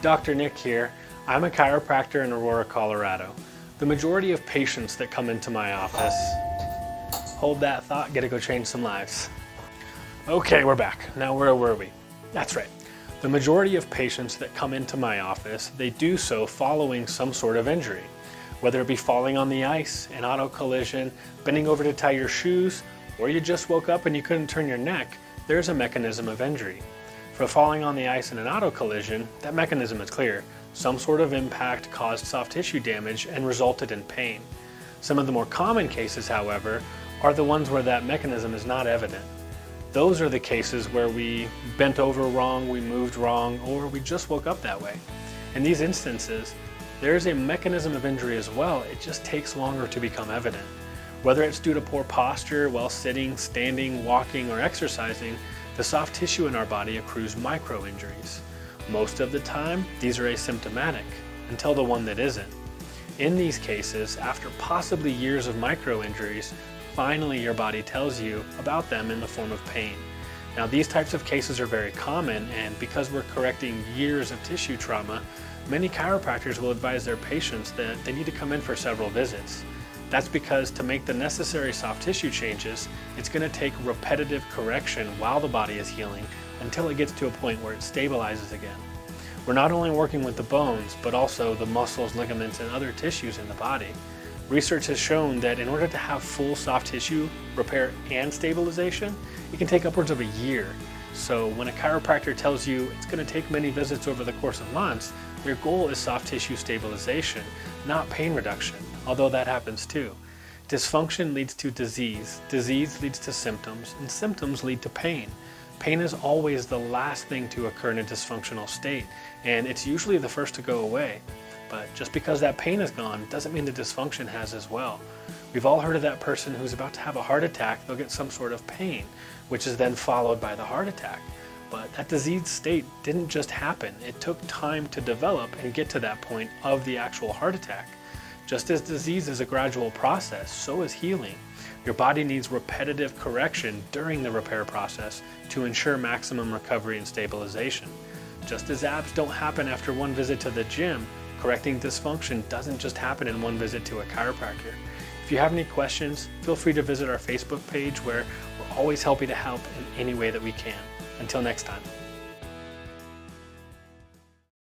Dr. Nick here. I'm a chiropractor in Aurora, Colorado. The majority of patients that come into my office, hold that thought, gotta go change some lives. Okay, we're back. Now where were we? That's right. The majority of patients that come into my office, they do so following some sort of injury. Whether it be falling on the ice, an auto collision, bending over to tie your shoes, or you just woke up and you couldn't turn your neck, there's a mechanism of injury. For falling on the ice in an auto collision, that mechanism is clear. Some sort of impact caused soft tissue damage and resulted in pain. Some of the more common cases, however, are the ones where that mechanism is not evident. Those are the cases where we bent over wrong, we moved wrong, or we just woke up that way. In these instances, there's a mechanism of injury as well, it just takes longer to become evident. Whether it's due to poor posture while sitting, standing, walking, or exercising, the soft tissue in our body accrues micro-injuries. Most of the time, these are asymptomatic, until the one that isn't. In these cases, after possibly years of micro-injuries, finally your body tells you about them in the form of pain. Now these types of cases are very common, and because we're correcting years of tissue trauma, many chiropractors will advise their patients that they need to come in for several visits. That's because to make the necessary soft tissue changes, it's going to take repetitive correction while the body is healing until it gets to a point where it stabilizes again. We're not only working with the bones, but also the muscles, ligaments, and other tissues in the body. Research has shown that in order to have full soft tissue repair and stabilization, it can take upwards of a year. So when a chiropractor tells you it's going to take many visits over the course of months, their goal is soft tissue stabilization, not pain reduction, although that happens too. Dysfunction leads to disease, disease leads to symptoms, and symptoms lead to pain. Pain is always the last thing to occur in a dysfunctional state, and it's usually the first to go away. But just because that pain is gone doesn't mean the dysfunction has as well. We've all heard of that person who's about to have a heart attack, they'll get some sort of pain, which is then followed by the heart attack. But that disease state didn't just happen. It took time to develop and get to that point of the actual heart attack. Just as disease is a gradual process, so is healing. Your body needs repetitive correction during the repair process to ensure maximum recovery and stabilization. Just as abs don't happen after one visit to the gym, correcting dysfunction doesn't just happen in one visit to a chiropractor. If you have any questions, feel free to visit our Facebook page where we're always happy to help in any way that we can. Until next time.